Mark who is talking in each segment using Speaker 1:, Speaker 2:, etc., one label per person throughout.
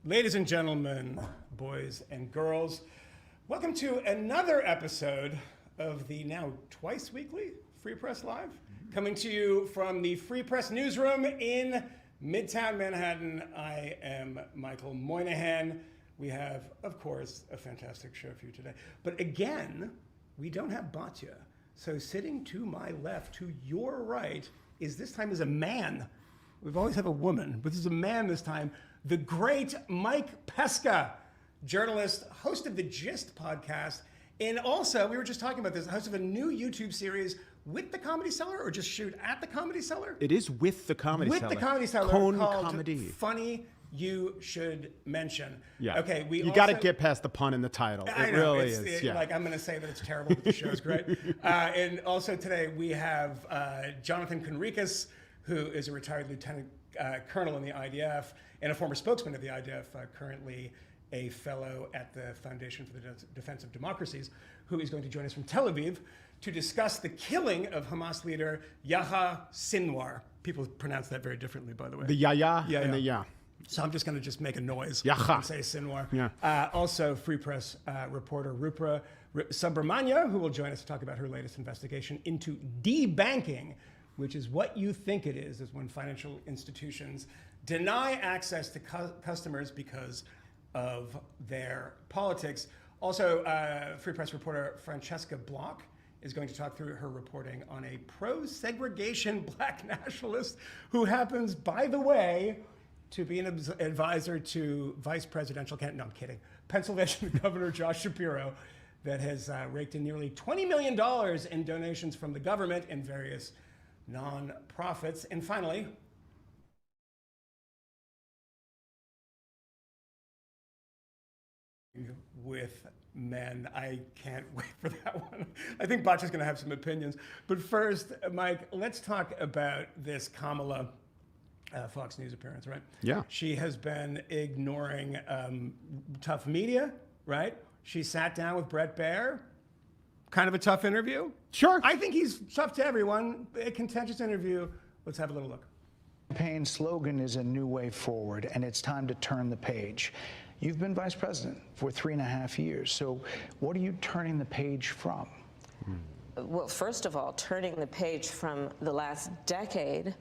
Speaker 1: Ladies and gentlemen, boys and girls, welcome to another episode of the now twice weekly Free Press Live, coming to you from the Free Press newsroom in Midtown Manhattan. I am Michael Moynihan. We have, of course, a fantastic show for you today. But again, we don't have Batya. So sitting to my left, to your right, is this time is a man. We've always had a woman, but this is a man this time. The great Mike Pesca, journalist, host of the Gist podcast, and also, we were just talking about this, host of a new YouTube series with the Comedy Cellar, or just shoot at the Comedy Cellar?
Speaker 2: It is with the Comedy Cellar.
Speaker 1: With the Comedy Cellar,
Speaker 2: Cone
Speaker 1: called
Speaker 2: Comedy.
Speaker 1: Funny You Should Mention.
Speaker 2: Yeah.
Speaker 1: Okay,
Speaker 2: you got to get past the pun in the title.
Speaker 1: I
Speaker 2: It
Speaker 1: know,
Speaker 2: really is. Yeah.
Speaker 1: Like, I'm going to say that it's terrible, but the show's great. And also today, we have Jonathan Conricus, who is a retired lieutenant colonel in the IDF and a former spokesman of the IDF, currently a fellow at the Foundation for the Defense of Democracies, who is going to join us from Tel Aviv to discuss the killing of Hamas leader Yahya Sinwar. People pronounce that very differently, by the way.
Speaker 2: The Yahya and the Yah.
Speaker 1: So I'm just going to just make a noise
Speaker 2: Yahya.
Speaker 1: and say Sinwar.
Speaker 2: Yeah.
Speaker 1: Also, Free Press reporter Rupa Subramanya, who will join us to talk about her latest investigation into debanking, which is what you think it is when financial institutions deny access to customers because of their politics. Also, Free Press reporter Francesca Block is going to talk through her reporting on a pro-segregation black nationalist who happens, by the way, to be an advisor to vice presidential candidate, no, I'm kidding, Pennsylvania Governor Josh Shapiro, that has raked in nearly $20 million in donations from the government and various non-profits. And finally, with men. I can't wait for that one. I think Batya's going to have some opinions. But first, Mike, let's talk about this Kamala Fox News appearance, right?
Speaker 2: Yeah.
Speaker 1: She has been ignoring tough media, right? She sat down with Bret Baier. Kind of a tough interview.
Speaker 2: Sure.
Speaker 1: I think he's tough to everyone. A contentious interview. Let's have a little look.
Speaker 3: The campaign slogan is a new way forward, and it's time to turn the page. You've been vice president for 3.5 years, so what are you turning the page from?
Speaker 4: Well, first of all, turning the page from the last decade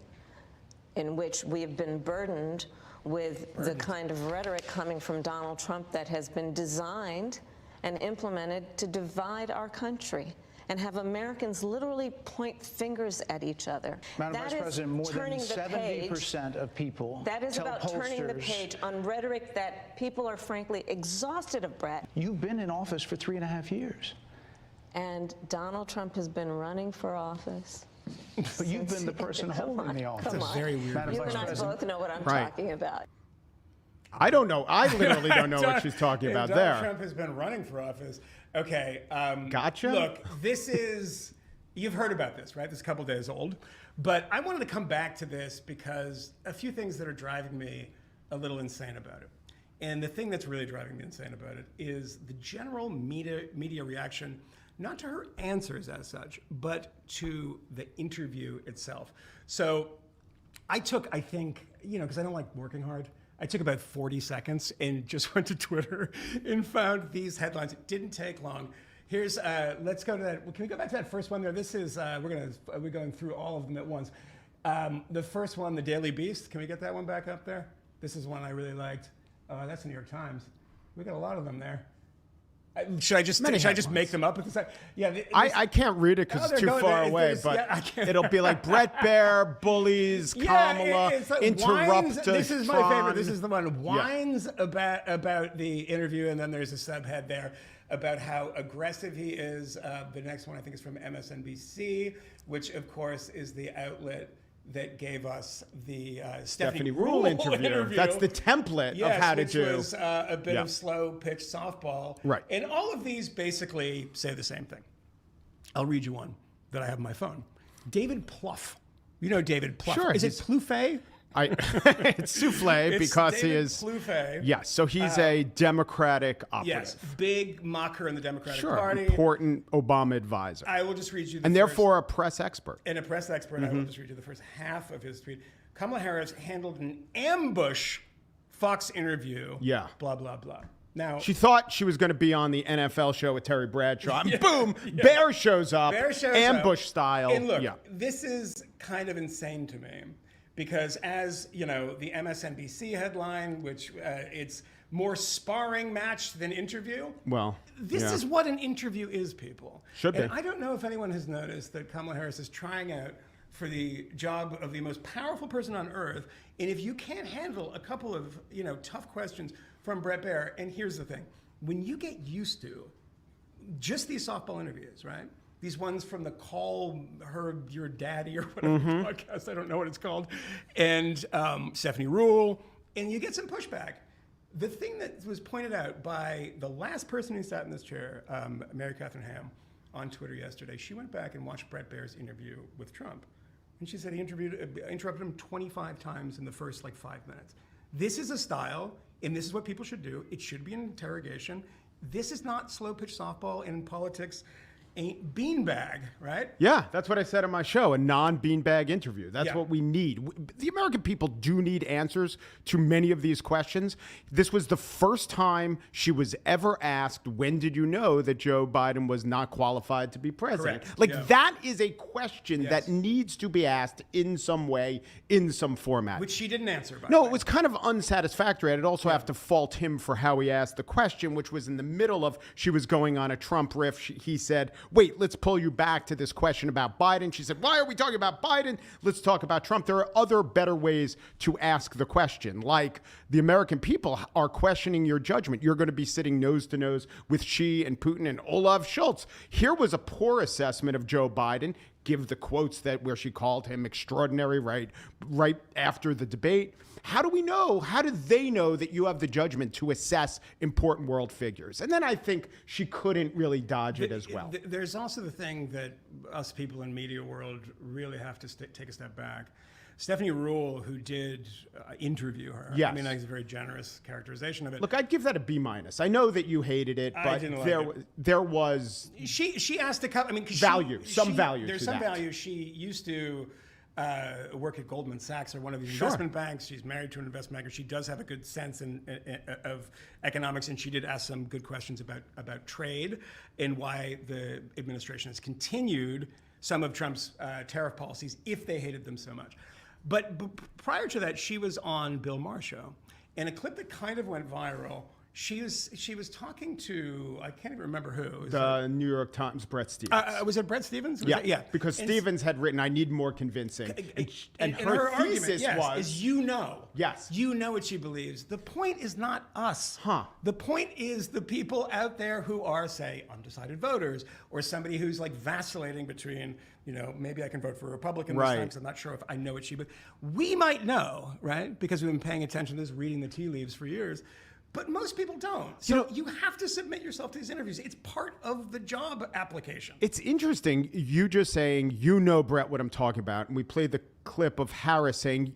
Speaker 4: in which we have been burdened with the kind of rhetoric coming from Donald Trump that has been designed and implemented to divide our country and have Americans literally point fingers at each other.
Speaker 3: Madam Vice President, more than 70% of people
Speaker 4: that is
Speaker 3: tell
Speaker 4: about
Speaker 3: pollsters,
Speaker 4: turning the page on rhetoric that people are frankly exhausted of, Brett.
Speaker 3: You've been in office for 3.5 years.
Speaker 4: And Donald Trump has been running for office.
Speaker 3: But you've been the person holding the office.
Speaker 4: Come on.
Speaker 1: Very weird.
Speaker 3: Madam
Speaker 4: You
Speaker 3: Vice
Speaker 4: and I
Speaker 3: President.
Speaker 4: both know what I'm
Speaker 2: Right.
Speaker 4: talking about.
Speaker 2: I don't know. I literally don't know what she's talking about
Speaker 1: Donald
Speaker 2: there.
Speaker 1: Trump has been running for office. Okay.
Speaker 2: Gotcha.
Speaker 1: Look, this is, you've heard about this, right? This is a couple days old. But I wanted to come back to this because a few things that are driving me a little insane about it. And the thing that's really driving me insane about it is the general media reaction, not to her answers as such, but to the interview itself. So I took, I think, because I don't like working hard, I took about 40 seconds and just went to Twitter and found these headlines. It didn't take long. Here's, let's go to that. Can we go back to that first one there? This is, we're going through all of them at once. The first one, the Daily Beast. Can we get that one back up there? This is one I really liked. That's the New York Times. We got a lot of them there. Should I just make them up at the same? Yeah,
Speaker 2: I can't read it because it's too far away, but it'll be like Bret Baier, bullies, Kamala,
Speaker 1: it's like
Speaker 2: interrupt
Speaker 1: whines, this is my favorite. This is the one. Whines about the interview, and then there's a subhead there about how aggressive he is. The next one I think is from MSNBC, which of course is the outlet that gave us the Stephanie Rule interview.
Speaker 2: That's the template of how to do.
Speaker 1: Which was a bit of slow pitch softball.
Speaker 2: Right.
Speaker 1: And all of these basically say the same thing. I'll read you one that I have on my phone. David Plouffe. You know David Plouffe.
Speaker 2: Sure.
Speaker 1: Is it Plouffe?
Speaker 2: It's souffle
Speaker 1: It's
Speaker 2: because
Speaker 1: David
Speaker 2: he is.
Speaker 1: Plouffe.
Speaker 2: Yes, so he's a Democratic operative.
Speaker 1: Yes, big mocker in the Democratic
Speaker 2: Sure,
Speaker 1: Party.
Speaker 2: important Obama advisor.
Speaker 1: I will just read you the
Speaker 2: And
Speaker 1: first,
Speaker 2: therefore a press expert.
Speaker 1: and a press expert. I will just read you the first half of his tweet. Kamala Harris handled an ambush Fox interview.
Speaker 2: Yeah.
Speaker 1: Blah, blah, blah. Now,
Speaker 2: She thought she was going to be on the NFL show with Terry Bradshaw. And boom, Bear shows up.
Speaker 1: Bear shows
Speaker 2: ambush
Speaker 1: up.
Speaker 2: style.
Speaker 1: And look, this is kind of insane to me because as, you know, the MSNBC headline, which it's more sparring match than interview.
Speaker 2: Well,
Speaker 1: This is what an interview is, people.
Speaker 2: Should be.
Speaker 1: And I don't know if anyone has noticed that Kamala Harris is trying out for the job of the most powerful person on earth. And if you can't handle a couple of, you know, tough questions from Bret Baier, and here's the thing, when you get used to just these softball interviews, right? These ones from the Call Her Your Daddy or whatever podcast, I don't know what it's called, and Stephanie Rule, and you get some pushback. The thing that was pointed out by the last person who sat in this chair, Mary Catherine Ham, on Twitter yesterday, she went back and watched Bret Baier's interview with Trump. And she said he interrupted him 25 times in the first 5 minutes. This is a style, and this is what people should do. It should be an interrogation. This is not slow pitch softball, and politics ain't beanbag, right?
Speaker 2: Yeah, that's what I said on my show, a non-beanbag interview. That's what we need. The American people do need answers to many of these questions. This was the first time she was ever asked, when did you know that Joe Biden was not qualified to be president?
Speaker 1: Correct.
Speaker 2: That is a question that needs to be asked in some way, in some format.
Speaker 1: Which she didn't answer, by the
Speaker 2: No,
Speaker 1: way.
Speaker 2: it was kind of unsatisfactory. I'd also have to fault him for how he asked the question, which was in the middle of, she was going on a Trump riff. He said, wait, let's pull you back to this question about Biden. She said, why are we talking about Biden? Let's talk about Trump. There are other better ways to ask the question. Like, the American people are questioning your judgment. You're going to be sitting nose to nose with Xi and Putin and Olaf Scholz. Here was a poor assessment of Joe Biden. Give the quotes where she called him extraordinary right after the debate. How do we know? How do they know that you have the judgment to assess important world figures? And then I think she couldn't really dodge it as well.
Speaker 1: There's also the thing that us people in media world really have to take a step back. Stephanie Rule, who did interview her,
Speaker 2: yes.
Speaker 1: I mean, that's a very generous characterization of it.
Speaker 2: Look, I'd give that a B-. I know that you hated it, but there was
Speaker 1: she asked a couple. I mean,
Speaker 2: value, some value.
Speaker 1: There's
Speaker 2: to
Speaker 1: some
Speaker 2: that.
Speaker 1: value. She used to work at Goldman Sachs or one of these investment banks. She's married to an investment banker. She does have a good sense of economics, and she did ask some good questions about trade and why the administration has continued some of Trump's tariff policies if they hated them so much. But prior to that, she was on Bill Maher's show, and a clip that kind of went viral. She was talking to, I can't even remember who.
Speaker 2: The New York Times, Brett Stevens.
Speaker 1: Was it Brett Stevens?
Speaker 2: Yeah, because Stevens had written, I need more convincing. And her thesis
Speaker 1: is you know.
Speaker 2: Yes.
Speaker 1: You know what she believes. The point is not us. The point is the people out there who are, say, undecided voters, or somebody who's vacillating between, maybe I can vote for a Republican this time because I'm not sure if I know what she believes. We might know, right? Because we've been paying attention to this, reading the tea leaves for years. But most people don't. So you have to submit yourself to these interviews. It's part of the job application.
Speaker 2: It's interesting, you just saying, Brett, what I'm talking about. And we played the clip of Harris saying,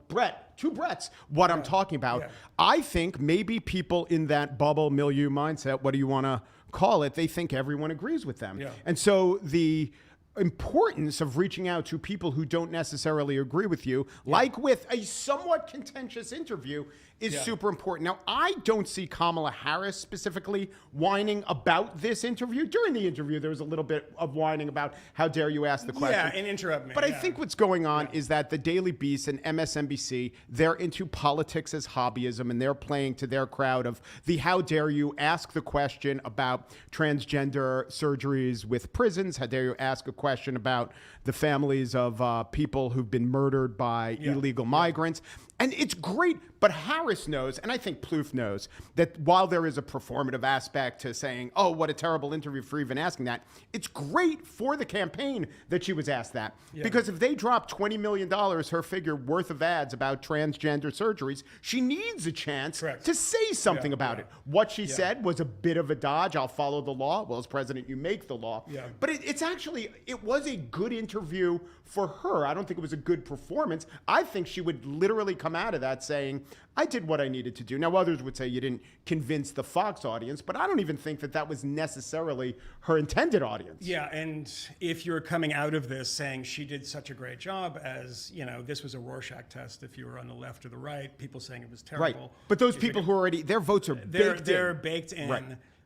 Speaker 2: Brett, two Bretts, what I'm talking about. Yeah. I think maybe people in that bubble milieu mindset, what do you want to call it, they think everyone agrees with them. Yeah. And so the importance of reaching out to people who don't necessarily agree with you, like with a somewhat contentious interview, is super important. Now, I don't see Kamala Harris specifically whining about this interview. During the interview, there was a little bit of whining about how dare you ask the question.
Speaker 1: Yeah, and interrupt me.
Speaker 2: But I think what's going on is that the Daily Beast and MSNBC, they're into politics as hobbyism, and they're playing to their crowd of the how dare you ask the question about transgender surgeries with prisons, how dare you ask a question about the families of people who've been murdered by illegal migrants. And it's great, but Harris knows, and I think Plouffe knows, that while there is a performative aspect to saying, oh, what a terrible interview for even asking that, it's great for the campaign that she was asked that. Yeah. Because if they drop $20 million, her figure, worth of ads about transgender surgeries, she needs a chance to say something about it. What she said was a bit of a dodge. I'll follow the law. Well, as president, you make the law. Yeah. But it's actually, it was a good interview for her. I don't think it was a good performance. I think she would literally come out of that saying, I did what I needed to do. Now, others would say you didn't convince the Fox audience, but I don't even think that that was necessarily her intended audience.
Speaker 1: Yeah, and if you're coming out of this saying she did such a great job, as, this was a Rorschach test if you were on the left or the right, people saying it was terrible.
Speaker 2: Right. But those people who already, their votes are
Speaker 1: they're baked in.
Speaker 2: Right.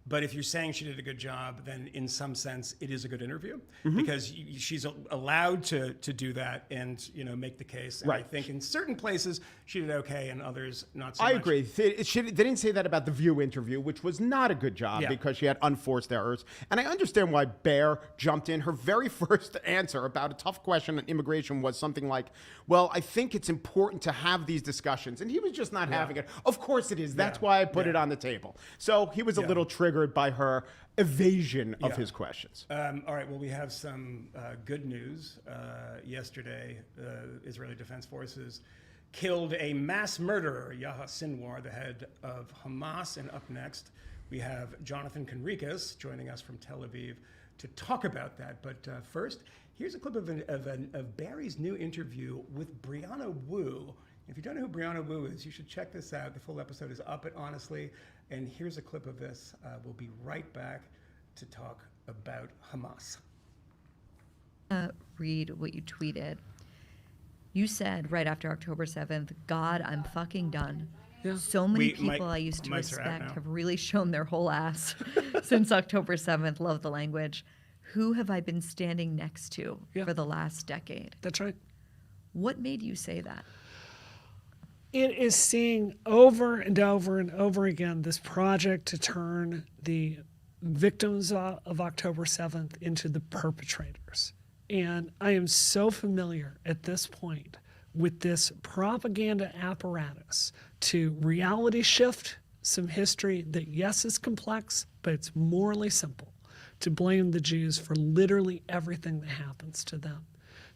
Speaker 1: But if you're saying she did a good job, then in some sense it is a good interview because she's allowed to do that and make the case. And I think in certain places she did okay, and others not so much.
Speaker 2: I agree. They didn't say that about the View interview, which was not a good job because she had unforced errors. And I understand why Bear jumped in. Her very first answer about a tough question on immigration was something like, well, I think it's important to have these discussions. And he was just not having it. Of course it is. That's why I put it on the table. So he was a little triggered by her evasion of his questions.
Speaker 1: All right, well, we have some good news. Yesterday, Israeli Defense Forces killed a mass murderer, Yahya Sinwar, the head of Hamas. And up next, we have Jonathan Conricus joining us from Tel Aviv to talk about that. But first, here's a clip of Barry's new interview with Brianna Wu. If you don't know who Brianna Wu is, you should check this out. The full episode is up at Honestly. And here's a clip of this. We'll be right back to talk about Hamas.
Speaker 5: Read what you tweeted. You said right after October 7th, God, I'm fucking done. Yeah. So many people I used to respect have really shown their whole ass since October 7th. Love the language. Who have I been standing next to for the last decade?
Speaker 6: That's right.
Speaker 5: What made you say that?
Speaker 6: It is seeing over and over and over again this project to turn the victims of October 7th into the perpetrators. And I am so familiar at this point with this propaganda apparatus to reality shift some history that, yes, is complex, but it's morally simple, to blame the Jews for literally everything that happens to them,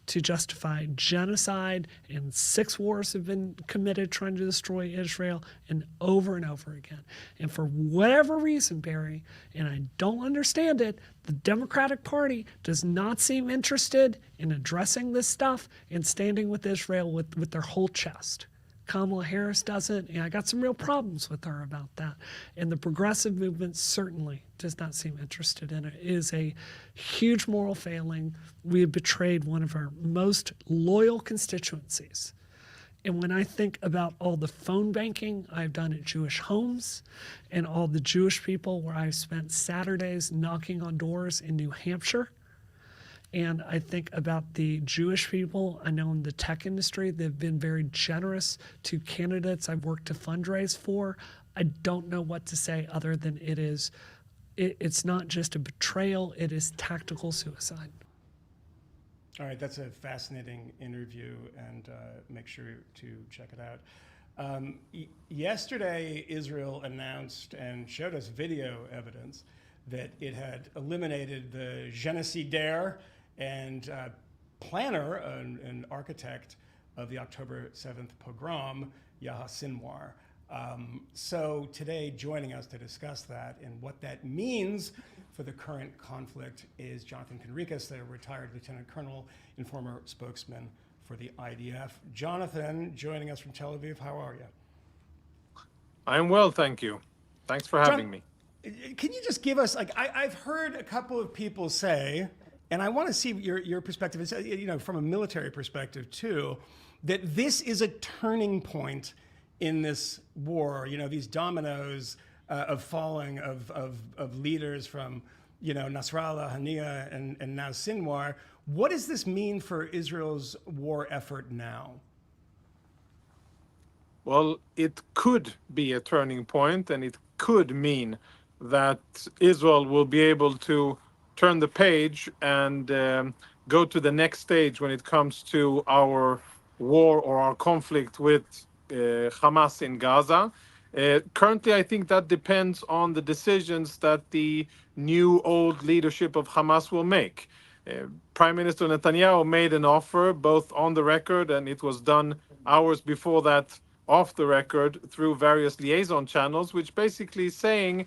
Speaker 6: to justify genocide, and 6 wars have been committed trying to destroy Israel, and over again. And for whatever reason, Barry, and I don't understand it, the Democratic Party does not seem interested in addressing this stuff and standing with Israel with their whole chest. Kamala Harris doesn't, and I got some real problems with her about that. And the progressive movement certainly does not seem interested in it. It is a huge moral failing. We have betrayed one of our most loyal constituencies. And when I think about all the phone banking I've done at Jewish homes and all the Jewish people where I've spent Saturdays knocking on doors in New Hampshire, and I think about the Jewish people I know in the tech industry, they've been very generous to candidates I've worked to fundraise for. I don't know what to say other than it's not just a betrayal, it is tactical suicide.
Speaker 1: All right, that's a fascinating interview, and make sure to check it out. Yesterday, Israel announced and showed us video evidence that it had eliminated the génocidaire and planner and architect of the October 7th pogrom, Yahya Sinwar. So today, joining us to discuss that and what that means for the current conflict is Jonathan Conricus, the retired lieutenant colonel and former spokesman for the IDF. Jonathan, joining us from Tel Aviv, how are you?
Speaker 7: I'm well, thank you. Thanks for having me.
Speaker 1: Can you just give us, I've heard a couple of people say, and I want to see your perspective, from a military perspective too, that this is a turning point in this war. These dominoes of falling of leaders from, Nasrallah, Haniya, and now Sinwar. What does this mean for Israel's war effort now?
Speaker 7: Well, it could be a turning point, and it could mean that Israel will be able to turn the page and go to the next stage when it comes to our war or our conflict with Hamas in Gaza. Currently, I think that depends on the decisions that the new old leadership of Hamas will make. Prime Minister Netanyahu made an offer both on the record, and it was done hours before that off the record through various liaison channels, which basically saying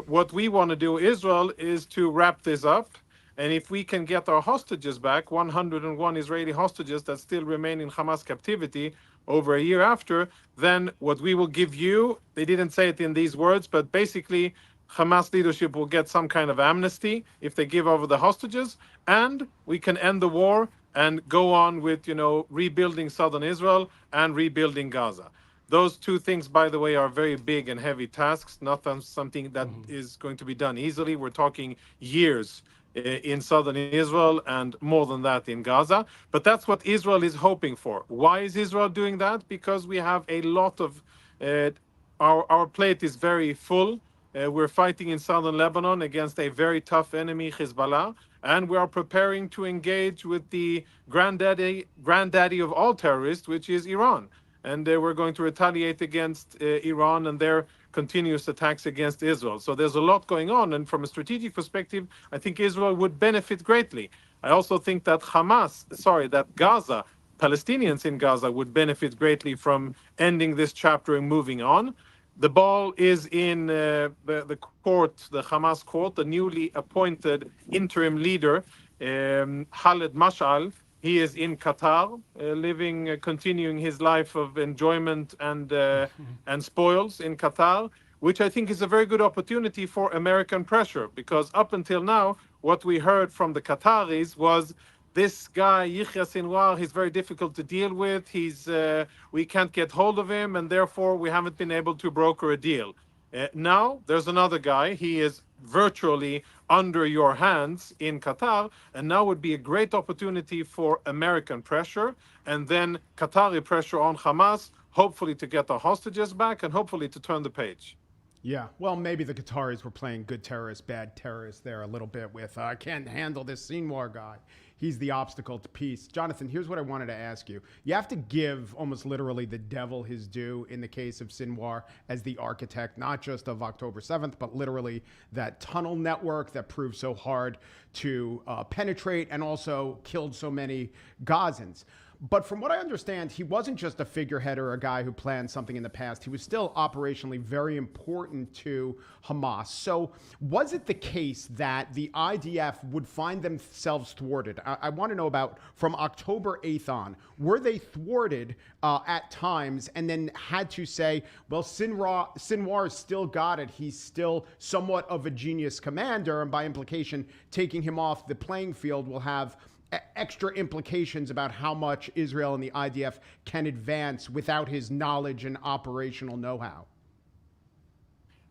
Speaker 7: what we want to do, Israel, is to wrap this up And if we can get our hostages back, 101 Israeli hostages that still remain in Hamas captivity over a year after, then what we will give you, they didn't say it in these words, but basically Hamas leadership will get some kind of amnesty if they give over the hostages, and we can end the war and go on with, rebuilding southern Israel and rebuilding Gaza. Those two things, by the way, are very big and heavy tasks, not something that is going to be done easily. We're talking years in southern Israel and more than that in Gaza. But that's what Israel is hoping for. Why is Israel doing that? Because we have a lot of, our plate is very full. We're fighting in southern Lebanon against a very tough enemy, Hezbollah, and we are preparing to engage with the granddaddy of all terrorists, which is Iran. And we're going to retaliate against Iran and their continuous attacks against Israel. So there's a lot going on. And from a strategic perspective, I think Israel would benefit greatly. I also think that Gaza, Palestinians in Gaza would benefit greatly from ending this chapter and moving on. The ball is in the court, the Hamas court, the newly appointed interim leader, Khaled Mashal. He is in Qatar, continuing his life of enjoyment and spoils in Qatar, which I think is a very good opportunity for American pressure, because up until now, what we heard from the Qataris was this guy, Yahya Sinwar, he's very difficult to deal with. We can't get hold of him, and therefore we haven't been able to broker a deal. Now there's another guy. He is virtually under your hands in Qatar, and now would be a great opportunity for American pressure and then Qatari pressure on Hamas, hopefully to get the hostages back and hopefully to turn the page.
Speaker 2: Yeah, well, maybe the Qataris were playing good terrorist, bad terrorist there a little bit with, I can't handle this Sinwar guy. He's the obstacle to peace. Jonathan, here's what I wanted to ask you. You have to give almost literally the devil his due in the case of Sinwar as the architect, not just of October 7th, but literally that tunnel network that proved so hard to penetrate and also killed so many Gazans. But from what I understand, he wasn't just a figurehead or a guy who planned something in the past. He was still operationally very important to Hamas. So was it the case that the IDF would find themselves thwarted? I want to know about from October 8th on. Were they thwarted at times and then had to say, well, Sinwar still got it. He's still somewhat of a genius commander. And by implication, taking him off the playing field will have extra implications about how much Israel and the IDF can advance without his knowledge and operational know-how.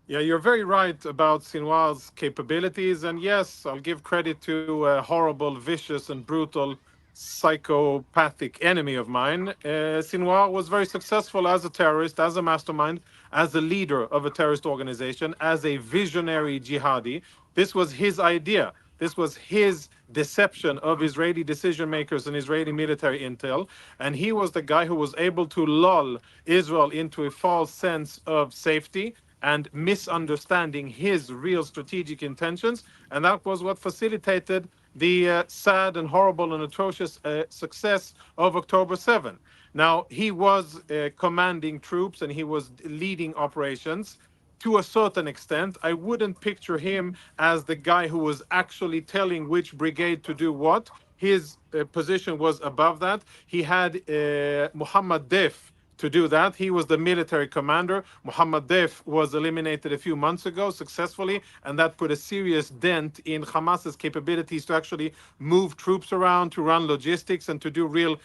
Speaker 7: Yeah, you're very right about Sinwar's capabilities. And yes, I'll give credit to a horrible, vicious, and brutal psychopathic enemy of mine. Sinwar was very successful as a terrorist, as a mastermind, as a leader of a terrorist organization, as a visionary jihadi. This was his idea. This was his deception of Israeli decision makers and Israeli military intel. And he was the guy who was able to lull Israel into a false sense of safety and misunderstanding his real strategic intentions. And that was what facilitated the sad and horrible and atrocious success of October 7. Now, he was commanding troops and he was leading operations. To a certain extent, I wouldn't picture him as the guy who was actually telling which brigade to do what. His position was above that. He had Muhammad Def to do that. He was the military commander. Muhammad Def was eliminated a few months ago successfully, and that put a serious dent in Hamas's capabilities to actually move troops around, to run logistics, and to do real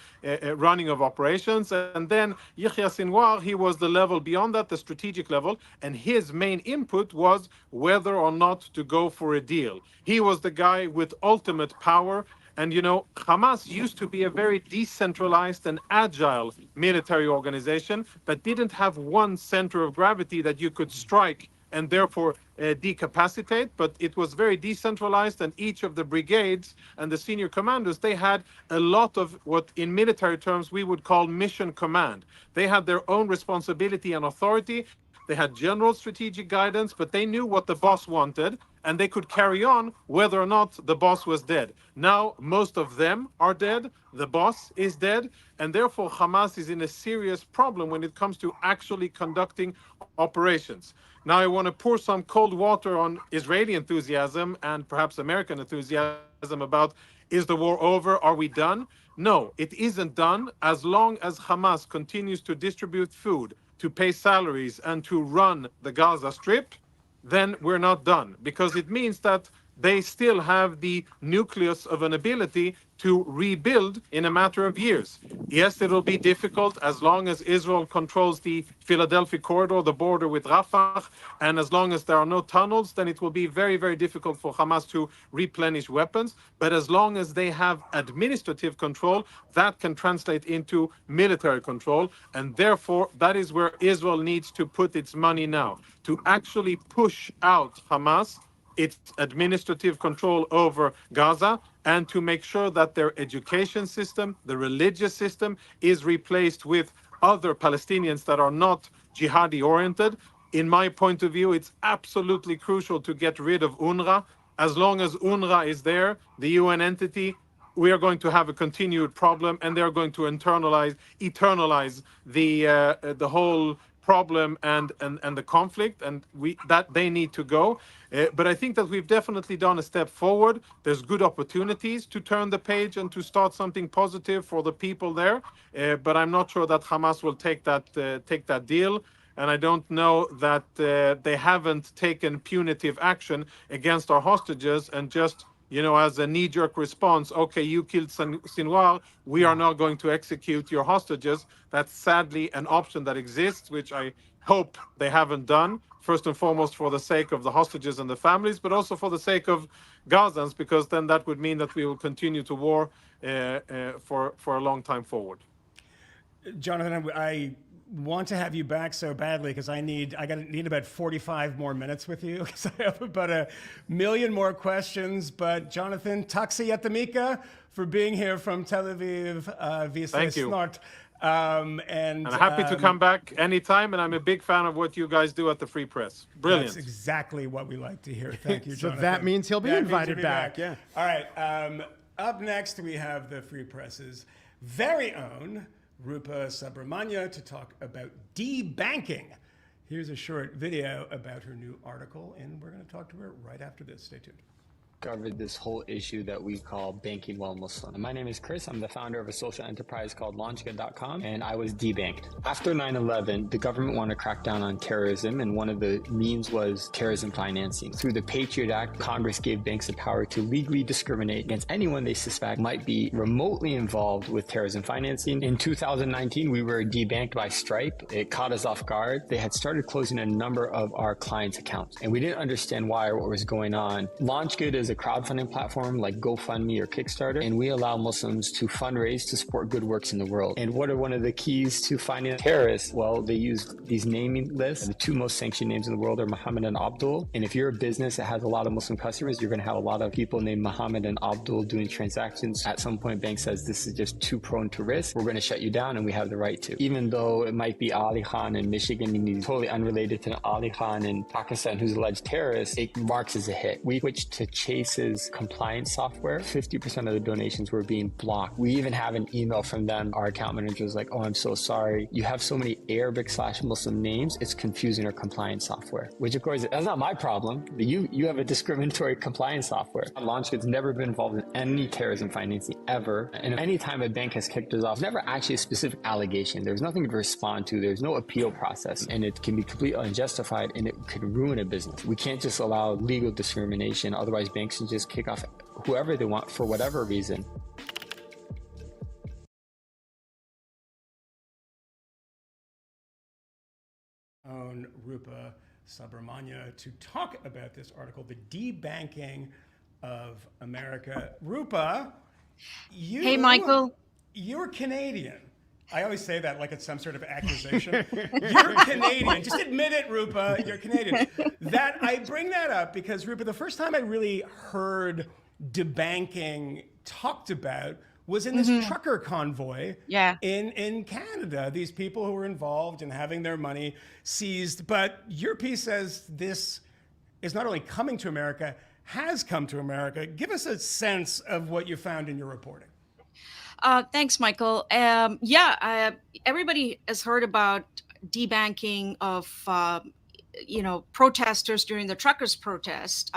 Speaker 7: running of operations. And then Yahya Sinwar, he was the level beyond that, the strategic level, and his main input was whether or not to go for a deal. He was the guy with ultimate power. And, Hamas used to be a very decentralized and agile military organization that didn't have one center of gravity that you could strike and therefore decapacitate, but it was very decentralized, and each of the brigades and the senior commanders, they had a lot of what in military terms we would call mission command. They had their own responsibility and authority. They had general strategic guidance, but they knew what the boss wanted, and they could carry on whether or not the boss was dead. Now, most of them are dead. The boss is dead, and therefore Hamas is in a serious problem when it comes to actually conducting operations. Now I want to pour some cold water on Israeli enthusiasm and perhaps American enthusiasm about, is the war over? Are we done? No, it isn't done as long as Hamas continues to distribute food, to pay salaries, and to run the Gaza Strip. Then we're not done, because it means that they still have the nucleus of an ability to rebuild in a matter of years. Yes, it'll be difficult as long as Israel controls the Philadelphia corridor, the border with Rafah, and as long as there are no tunnels, then it will be very, very difficult for Hamas to replenish weapons. But as long as they have administrative control, that can translate into military control. And therefore, that is where Israel needs to put its money now, to actually push out Hamas, its administrative control over Gaza, and to make sure that their education system, the religious system, is replaced with other Palestinians that are not jihadi oriented. In my point of view, it's absolutely crucial to get rid of UNRWA. As long as UNRWA is there, the UN entity, we are going to have a continued problem, and they're going to eternalize the whole problem and the conflict, and that they need to go. But I think that we've definitely done a step forward. There's good opportunities to turn the page and to start something positive for the people there. But I'm not sure that Hamas will take that deal. And I don't know that they haven't taken punitive action against our hostages and just, as a knee-jerk response, okay, you killed Sinwar, we are now going to execute your hostages. That's sadly an option that exists, which I hope they haven't done, first and foremost for the sake of the hostages and the families, but also for the sake of Gazans, because then that would mean that we will continue to war for a long time forward.
Speaker 1: Jonathan, I want to have you back so badly because I need about 45 more minutes with you because I have about 1 million more questions. But Jonathan, taxi yatamika for being here from Tel Aviv.
Speaker 7: Thank you.
Speaker 1: Snart.
Speaker 7: And I'm happy to come back anytime, and I'm a big fan of what you guys do at the Free Press. Brilliant.
Speaker 1: That's exactly what we like to hear. Thank you,
Speaker 2: So
Speaker 1: Jonathan.
Speaker 2: that means he'll be invited back. Yeah.
Speaker 1: All right. Up next, we have the Free Press's very own Rupa Subramanya to talk about debanking. Here's a short video about her new article, and we're going to talk to her right after this. Stay tuned.
Speaker 8: Covered this whole issue that we call banking while Muslim. My name is Chris. I'm the founder of a social enterprise called launchgood.com, and I was debanked. After 9/11, the government wanted to crack down on terrorism, and one of the means was terrorism financing. Through the Patriot Act, Congress gave banks the power to legally discriminate against anyone they suspect might be remotely involved with terrorism financing. In 2019, we were debanked by Stripe. It caught us off guard. They had started closing a number of our clients' accounts, and we didn't understand why or what was going on. LaunchGood is a crowdfunding platform like GoFundMe or Kickstarter, and we allow Muslims to fundraise to support good works in the world. And what are one of the keys to finding terrorists? Well, they use these naming lists. The two most sanctioned names in the world are Muhammad and Abdul. And if you're a business that has a lot of Muslim customers, you're going to have a lot of people named Muhammad and Abdul doing transactions. At some point, bank says this is just too prone to risk. We're going to shut you down, and we have the right to. Even though it might be Ali Khan in Michigan, and he's totally unrelated to Ali Khan in Pakistan, who's alleged terrorist, it marks as a hit. We switched to Chase's compliance software. 50% of the donations were being blocked. We even have an email from them. Our account manager was like, oh, I'm so sorry. You have so many Arabic/Muslim names. It's confusing our compliance software, which of course, that's not my problem. You have a discriminatory compliance software. LaunchGood's never been involved in any terrorism financing ever. And any time a bank has kicked us off, there's never actually a specific allegation. There's nothing to respond to. There's no appeal process, and it can be completely unjustified, and it could ruin a business. We can't just allow legal discrimination. Otherwise, banks can just kick off whoever they want for whatever reason.
Speaker 1: On Rupa Subramanya to talk about this article, The Debanking of America. Rupa,
Speaker 9: Hey, Michael.
Speaker 1: You're Canadian. I always say that like it's some sort of accusation. You're Canadian. Just admit it, Rupa. You're Canadian. I bring that up because, Rupa, the first time I really heard debanking talked about was in this trucker convoy in Canada. These people who were involved in having their money seized. But your piece says this is not only coming to America, has come to America. Give us a sense of what you found in your reporting.
Speaker 9: Thanks, Michael. Everybody has heard about debanking of protesters during the truckers' protest.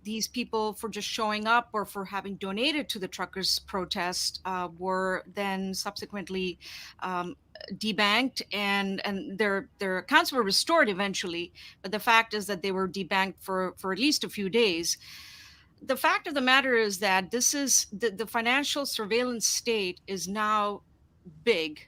Speaker 9: These people, for just showing up or for having donated to the truckers' protest, were then subsequently debanked, and their accounts were restored eventually. But the fact is that they were debanked for at least a few days. The fact of the matter is that this is the financial surveillance state is now big.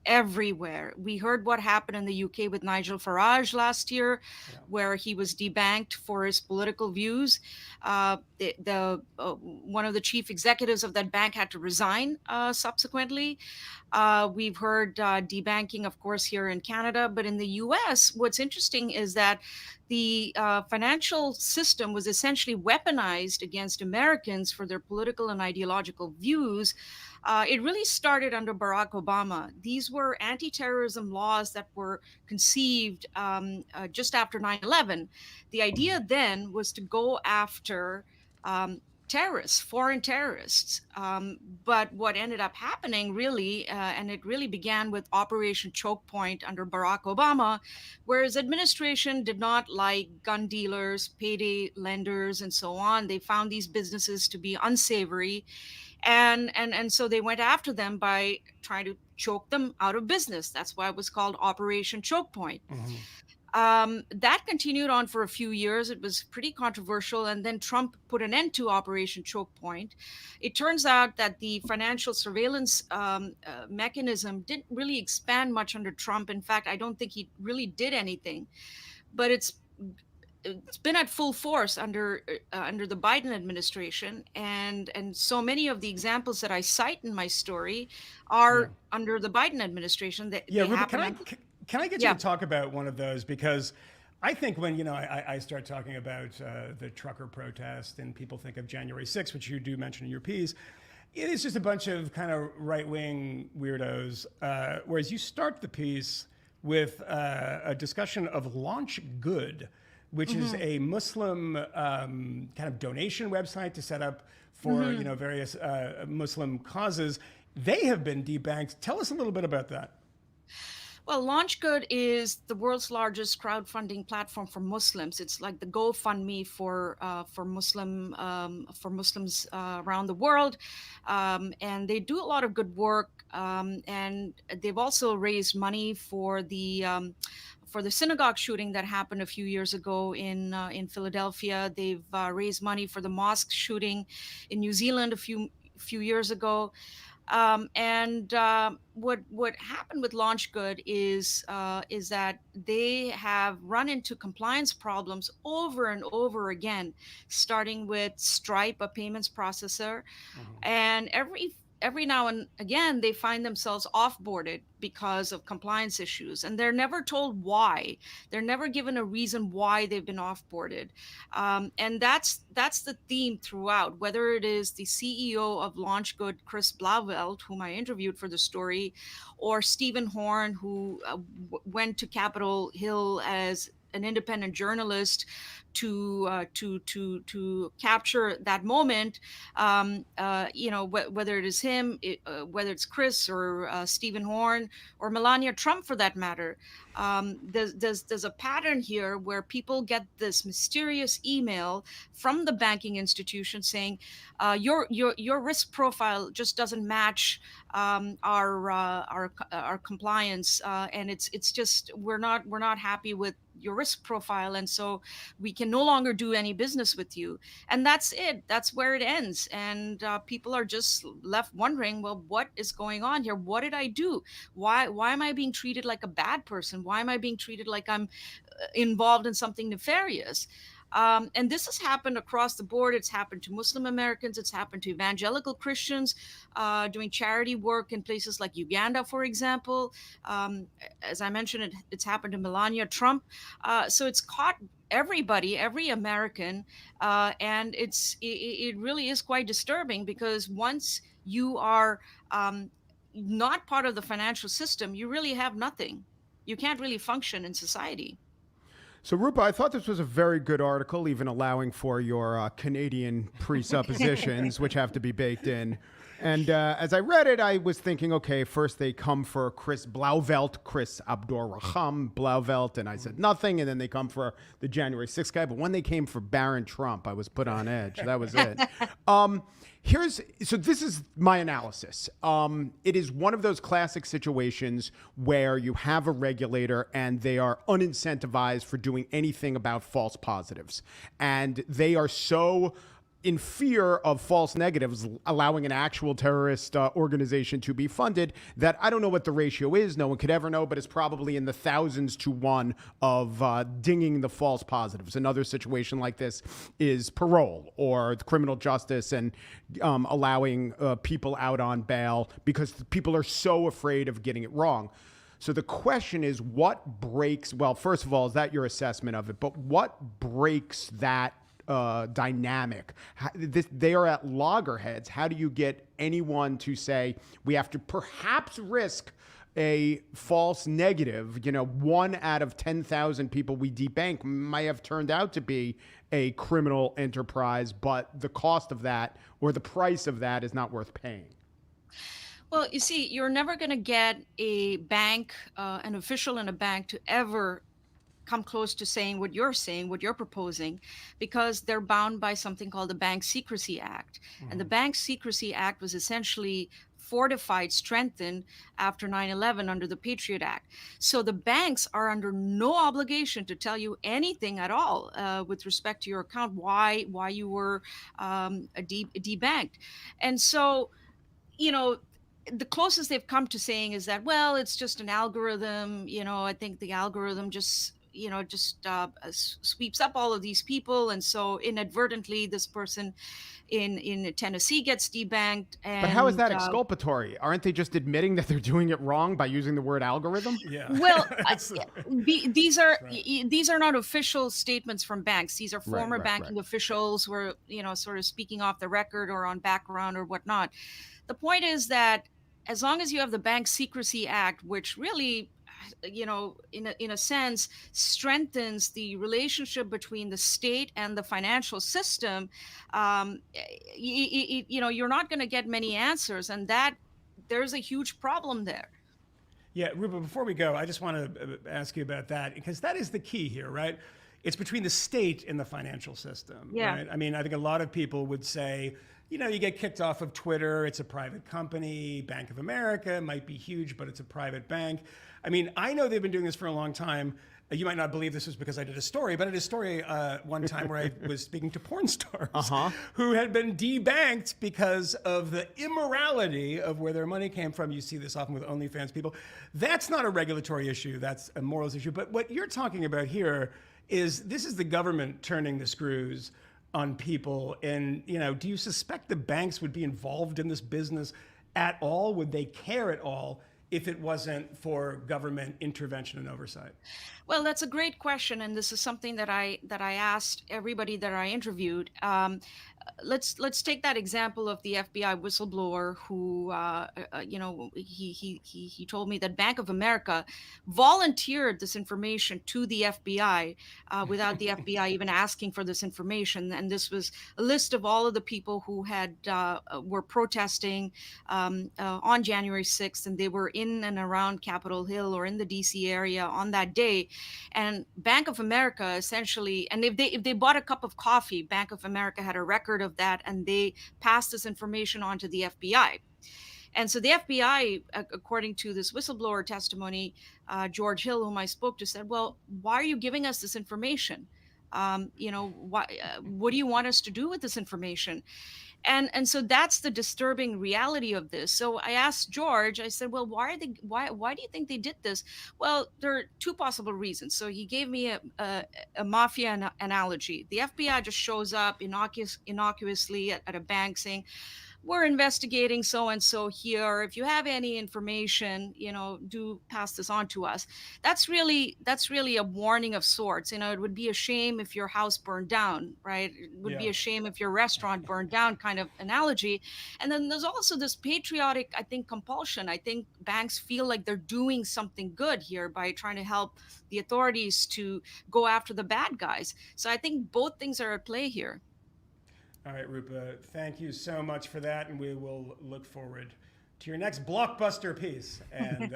Speaker 9: Everywhere. We heard what happened in the UK with Nigel Farage last year, where he was debanked for his political views. One of the chief executives of that bank had to resign subsequently. We've heard debanking, of course, here in Canada, but in the US, what's interesting is that the financial system was essentially weaponized against Americans for their political and ideological views. It really started under Barack Obama. These were anti-terrorism laws that were conceived just after 9/11. The idea then was to go after terrorists, foreign terrorists. But what ended up happening really, and it really began with Operation Choke Point under Barack Obama, where his administration did not like gun dealers, payday lenders, and so on. They found these businesses to be unsavory. And so they went after them by trying to choke them out of business. That's why it was called Operation Choke Point. That continued on for a few years. It was pretty controversial. And then Trump put an end to Operation Choke Point. It turns out that the financial surveillance mechanism didn't really expand much under Trump. In fact, I don't think he really did anything. But it's been at full force under the Biden administration, and so many of the examples that I cite in my story are under the Biden administration.
Speaker 1: Rupa, can I get you to talk about one of those? Because I think when I start talking about the trucker protest and people think of January 6th, which you do mention in your piece, it is just a bunch of kind of right-wing weirdos. Whereas you start the piece with a discussion of Launch Good, which is a Muslim kind of donation website to set up for various Muslim causes. They have been debanked. Tell us a little bit about that.
Speaker 9: Well, LaunchGood is the world's largest crowdfunding platform for Muslims. It's like the GoFundMe for Muslims around the world, and they do a lot of good work. And they've also raised money for the synagogue shooting that happened a few years ago in Philadelphia. They've raised money for the mosque shooting in New Zealand a few years ago. What happened with LaunchGood is that they have run into compliance problems over and over again, starting with Stripe, a payments processor, and every now and again, they find themselves off-boarded because of compliance issues, and they're never told why. They're never given a reason why they've been off-boarded. And that's the theme throughout, whether it is the CEO of LaunchGood, Chris Blauvelt, whom I interviewed for the story, or Stephen Horn, who went to Capitol Hill as an independent journalist to capture that moment, whether it is him, whether it's Chris or Stephen Horn or Melania Trump for that matter. There's a pattern here where people get this mysterious email from the banking institution saying your risk profile just doesn't match our compliance, and it's just we're not happy with your risk profile, and so we can no longer do any business with you. And that's it. That's where it ends. And people are just left wondering, well, what is going on here? What did I do? Why am I being treated like a bad person? Why am I being treated like I'm involved in something nefarious? And this has happened across the board. It's happened to Muslim Americans. It's happened to evangelical Christians doing charity work in places like Uganda, for example. As I mentioned, it's happened to Melania Trump. So it's caught everybody, every American. And it really is quite disturbing, because once you are not part of the financial system, you really have nothing. You can't really function in society.
Speaker 2: So, Rupa, I thought this was a very good article, even allowing for your Canadian presuppositions, which have to be baked in. And as I read it, I was thinking, okay, first they come for Chris Abdurraham Blauvelt, and I said nothing. And then they come for the January 6th guy. But when they came for Barron Trump, I was put on edge. That was it. So this is my analysis. It is one of those classic situations where you have a regulator and they are unincentivized for doing anything about false positives. And they are so in fear of false negatives, allowing an actual terrorist organization to be funded, that I don't know what the ratio is. No one could ever know, but it's probably in the thousands to one of dinging the false positives. Another situation like this is parole or criminal justice and allowing people out on bail because people are so afraid of getting it wrong. So the question is, what breaks, well, first of all, is that your assessment of it, but what breaks that dynamic? They are at loggerheads. How do you get anyone to say we have to perhaps risk a false negative? 1 out of 10,000 people we debank might have turned out to be a criminal enterprise, but the cost of that or the price of that is not worth paying.
Speaker 9: Well, you see, you're never going to get a bank, an official in a bank, to ever come close to saying, what you're proposing, because they're bound by something called the Bank Secrecy Act. Mm-hmm. And the Bank Secrecy Act was essentially fortified, strengthened after 9/11 under the Patriot Act. So the banks are under no obligation to tell you anything at all with respect to your account, why you were debanked. And so, the closest they've come to saying is that, well, it's just an algorithm. I think the algorithm just sweeps up all of these people, and so inadvertently this person in Tennessee gets debanked. And,
Speaker 2: but how is that exculpatory? Aren't they just admitting that they're doing it wrong by using the word algorithm?
Speaker 1: Yeah.
Speaker 9: Well, these are not official statements from banks. These are former banking officials who are sort of speaking off the record or on background or whatnot. The point is that as long as you have the Bank Secrecy Act, which really in a sense strengthens the relationship between the state and the financial system, you're not going to get many answers, and that there's a huge problem there.
Speaker 1: Yeah, Rupa, before we go, I just want to ask you about that, because that is the key here, right? It's between the state and the financial system.
Speaker 9: Yeah.
Speaker 1: Right? I mean, I think a lot of people would say, you get kicked off of Twitter, it's a private company. Bank of America might be huge, but it's a private bank. I mean, I know they've been doing this for a long time. You might not believe this was because I did a story, but I did a story one time where I was speaking to porn stars who had been debanked because of the immorality of where their money came from. You see this often with OnlyFans people. That's not a regulatory issue, that's a morals issue. But what you're talking about here is this is the government turning the screws on people. And, do you suspect the banks would be involved in this business at all? Would they care at all if it wasn't for government intervention and oversight?
Speaker 9: Well, that's a great question, and this is something that I asked everybody that I interviewed. Let's take that example of the FBI whistleblower who, he told me that Bank of America volunteered this information to the FBI without the FBI even asking for this information. And this was a list of all of the people who were protesting on January 6th, and they were in and around Capitol Hill or in the DC area on that day. And Bank of America essentially, and if they bought a cup of coffee, Bank of America had a record of that, and they passed this information on to the FBI. And so the FBI, according to this whistleblower testimony, George Hill, whom I spoke to, said, well, why are you giving us this information? What do you want us to do with this information? And so that's the disturbing reality of this. So I asked George, I said, well, why do you think they did this? Well, there are two possible reasons. So he gave me a mafia analogy. The FBI just shows up innocuously at a bank saying, we're investigating so-and-so here. If you have any information, do pass this on to us. That's really a warning of sorts. It would be a shame if your house burned down, right? It would be a shame if your restaurant burned down kind of analogy. And then there's also this patriotic, I think, compulsion. I think banks feel like they're doing something good here by trying to help the authorities to go after the bad guys. So I think both things are at play here.
Speaker 1: All right, Rupa, thank you so much for that, and we will look forward to your next blockbuster piece. And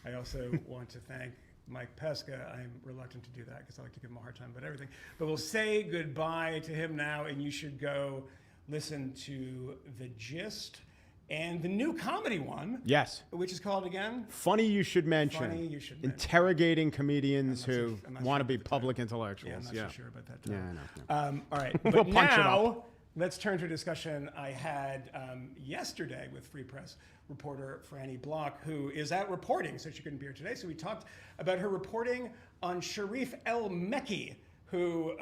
Speaker 1: I also want to thank Mike Pesca. I'm reluctant to do that because I like to give him a hard time about everything. But we'll say goodbye to him now, and you should go listen to The Gist and the new comedy one.
Speaker 2: Yes.
Speaker 1: Which is called again?
Speaker 2: Funny You Should Mention.
Speaker 1: Funny You Should Mention.
Speaker 2: Interrogating comedians who want to be public intellectuals.
Speaker 1: Yeah, I'm not so sure about that.
Speaker 2: Yeah,
Speaker 1: all right. But
Speaker 2: We'll punch it
Speaker 1: now,
Speaker 2: up.
Speaker 1: let's turn to a discussion I had yesterday with Free Press reporter Franny Block, who is out reporting, so she couldn't be here today. So we talked about her reporting on Sharif El-Mekki, who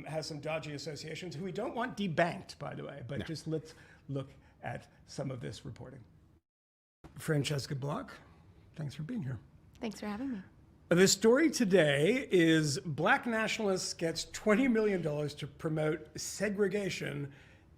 Speaker 1: has some dodgy associations, who we don't want debanked, by the way. But just let's look at some of this reporting. Francesca Block, thanks for being here.
Speaker 10: Thanks for having me.
Speaker 1: The story today is Black nationalists gets $20 million to promote segregation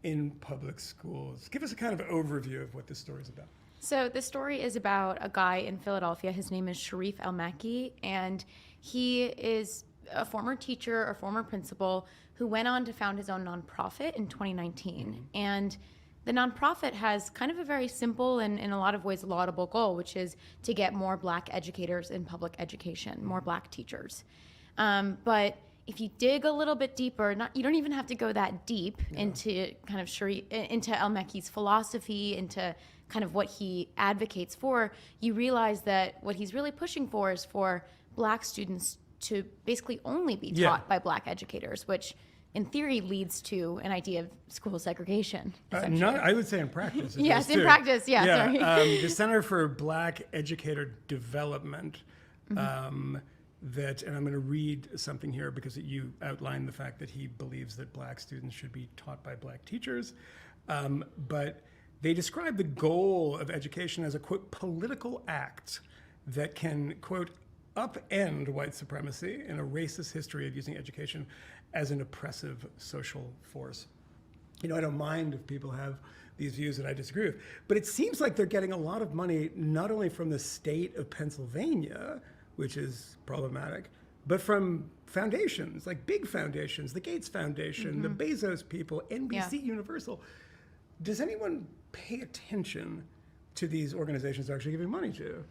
Speaker 1: in public schools. Give us a kind of overview of what this story is about.
Speaker 10: So the story is about a guy in Philadelphia. His name is Sharif El-Mekki, and he is a former teacher, a former principal, who went on to found his own nonprofit in 2019. And the nonprofit has kind of a very simple and in a lot of ways laudable goal, which is to get more Black educators in public education, more Black teachers. But if you dig a little bit deeper, you don't even have to go that deep into kind of into El-Mekki's philosophy, into kind of what he advocates for, you realize that what he's really pushing for is for Black students to basically only be taught by Black educators, which in theory leads to an idea of school segregation.
Speaker 1: I would say in practice.
Speaker 10: Yes, in practice, sorry.
Speaker 1: The Center for Black Educator Development, and I'm going to read something here because you outlined the fact that he believes that Black students should be taught by Black teachers. But they describe the goal of education as a, quote, political act that can, quote, upend white supremacy in a racist history of using education as an oppressive social force. You know, I don't mind if people have these views that I disagree with, but it seems like they're getting a lot of money, not only from the state of Pennsylvania, which is problematic, but from foundations, like big foundations, the Gates Foundation, the Bezos people, NBC Universal. Does anyone pay attention to these organizations they're actually giving money to?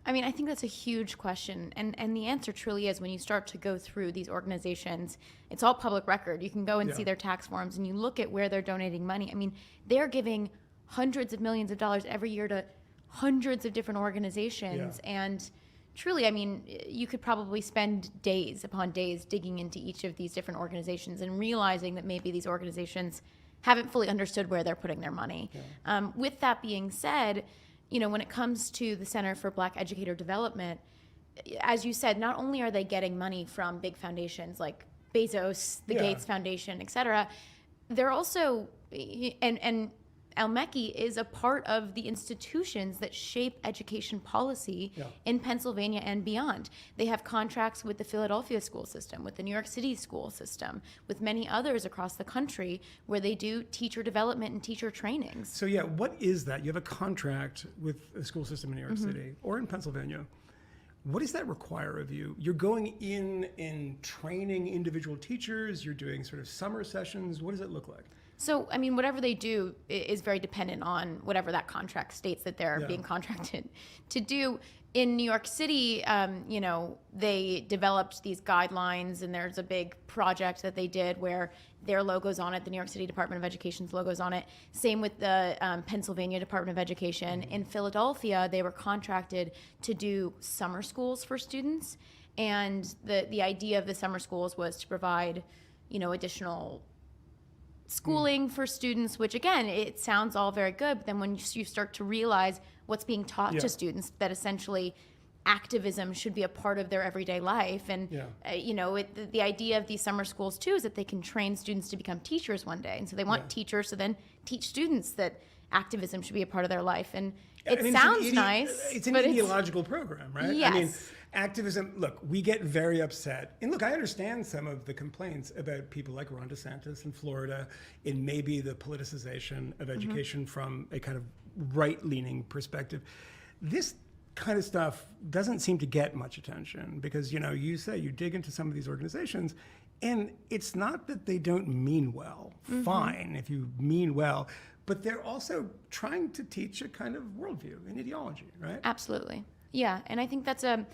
Speaker 10: I mean, I think that's a huge question. And the answer truly is when you start to go through these organizations, it's all public record. You can go and see their tax forms and you look at where they're donating money. I mean, they're giving hundreds of millions of dollars every year to hundreds of different organizations. And truly, I mean, you could probably spend days upon days digging into each of these different organizations and realizing that maybe these organizations haven't fully understood where they're putting their money. With that being said, you know, when it comes to the Center for Black Educator Development, as you said, not only are they getting money from big foundations like Bezos, the Gates Foundation, et cetera, they're also, and El-Mekki is a part of the institutions that shape education policy in Pennsylvania and beyond. They have contracts with the Philadelphia school system, with the New York City school system, with many others across the country where they do teacher development and teacher trainings.
Speaker 1: So what is that? You have a contract with the school system in New York City or in Pennsylvania. What does that require of you? You're going in and training individual teachers, you're doing sort of summer sessions. What does it look like?
Speaker 10: So, I mean, whatever they do is very dependent on whatever that contract states that they're being contracted to do. In New York City, you know, they developed these guidelines, and there's a big project that they did where their logo's on it, the New York City Department of Education's logo's on it. Same with the Pennsylvania Department of Education. In Philadelphia, they were contracted to do summer schools for students. And the idea of the summer schools was to provide, you know, additional schooling for students, which again, it sounds all very good, but then when you start to realize what's being taught to students, that essentially activism should be a part of their everyday life. And, you know, the idea of these summer schools too is that they can train students to become teachers one day. And so they want teachers to then teach students that activism should be a part of their life. And it sounds nice.
Speaker 1: It's an ideological program, right?
Speaker 10: Yes.
Speaker 1: I mean, activism, look, we get very upset. And look, I understand some of the complaints about people like Ron DeSantis in Florida in maybe the politicization of education from a kind of right-leaning perspective. This kind of stuff doesn't seem to get much attention because, you know, you say you dig into some of these organizations And it's not that they don't mean well. Fine, if you mean well. But they're also trying to teach a kind of worldview and ideology, right?
Speaker 10: Absolutely. Yeah, and I think that's a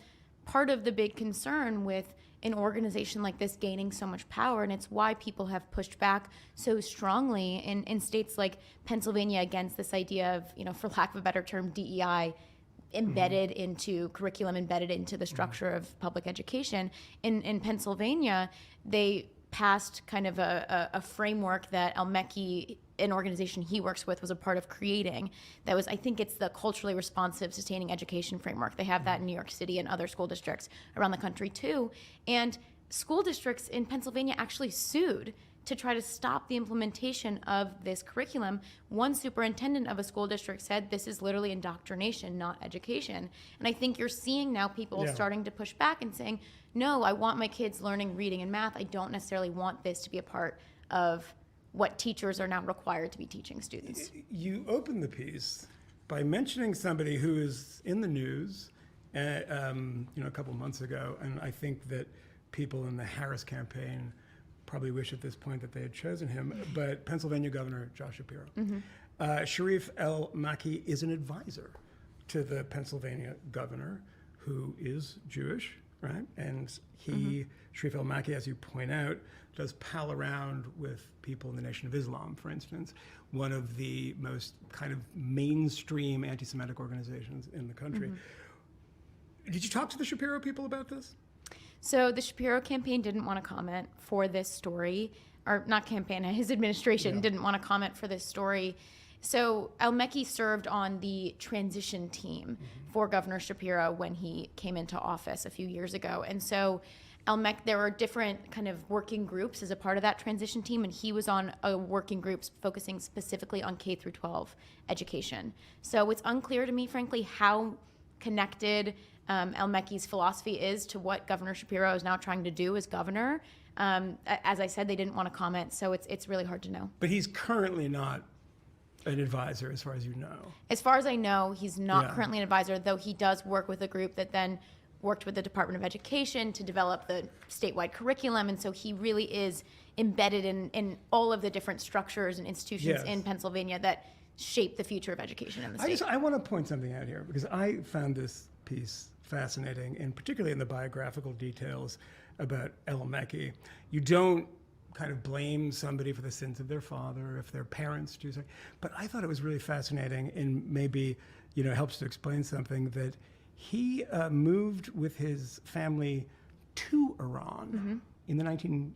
Speaker 10: part of the big concern with an organization like this gaining so much power, and it's why people have pushed back so strongly in states like Pennsylvania against this idea of, you know, for lack of a better term, DEI embedded into curriculum, embedded into the structure of public education. In Pennsylvania, they passed kind of a framework that Al-Mekki, an organization he works with, was a part of creating. That was, I think it's the culturally responsive sustaining education framework. They have that in New York City and other school districts around the country too. And school districts in Pennsylvania actually sued to try to stop the implementation of this curriculum. One superintendent of a school district said this is literally indoctrination, not education. And I think you're seeing now people starting to push back and saying, no, I want my kids learning reading and math. I don't necessarily want this to be a part of what teachers are now required to be teaching students.
Speaker 1: You open the piece by mentioning somebody who is in the news, a couple months ago, and I think that people in the Harris campaign probably wish at this point that they had chosen him, but Pennsylvania Governor Josh Shapiro. Sharif El-Malki is an advisor to the Pennsylvania governor, who is Jewish, right? And he, Sharif El-Malki, as you point out, does pal around with people in the Nation of Islam, for instance, one of the most kind of mainstream anti-Semitic organizations in the country. Did you talk to the Shapiro people about this?
Speaker 10: So the Shapiro campaign didn't want to comment for this story, or not campaign, his administration didn't want to comment for this story. So El-Malki served on the transition team for Governor Shapiro when he came into office a few years ago. And so there were different kind of working groups as a part of that transition team, and he was on a working group focusing specifically on K through 12 education. So it's unclear to me, frankly, how connected El-Malki's philosophy is to what Governor Shapiro is now trying to do as governor. As I said, they didn't want to comment, so it's really hard to know.
Speaker 1: But he's currently not an advisor, as far as you know.
Speaker 10: As far as I know, he's not currently an advisor, though he does work with a group that then worked with the Department of Education to develop the statewide curriculum, and so he really is embedded in all of the different structures and institutions in Pennsylvania that shape the future of education in the state.
Speaker 1: I want to point something out here, because I found this piece fascinating, and particularly in the biographical details about El-Malki. You don't kind of blame somebody for the sins of their father if their parents do something. But I thought it was really fascinating, and maybe helps to explain something, that he moved with his family to Iran in the 1980s.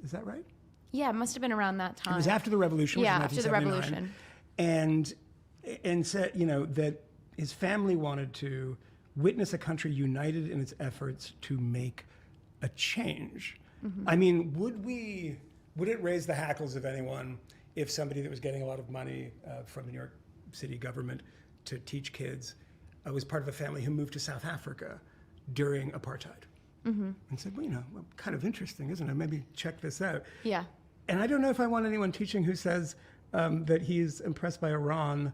Speaker 1: Is that right?
Speaker 10: Yeah, it must have been around that time.
Speaker 1: It was after the revolution.
Speaker 10: Yeah, after the revolution.
Speaker 1: And said that his family wanted to witness a country united in its efforts to make a change. I mean, would it raise the hackles of anyone if somebody that was getting a lot of money from the New York City government to teach kids was part of a family who moved to South Africa during apartheid? And said, well, kind of interesting, isn't it? Maybe check this out.
Speaker 10: Yeah.
Speaker 1: And I don't know if I want anyone teaching who says that he's impressed by Iran,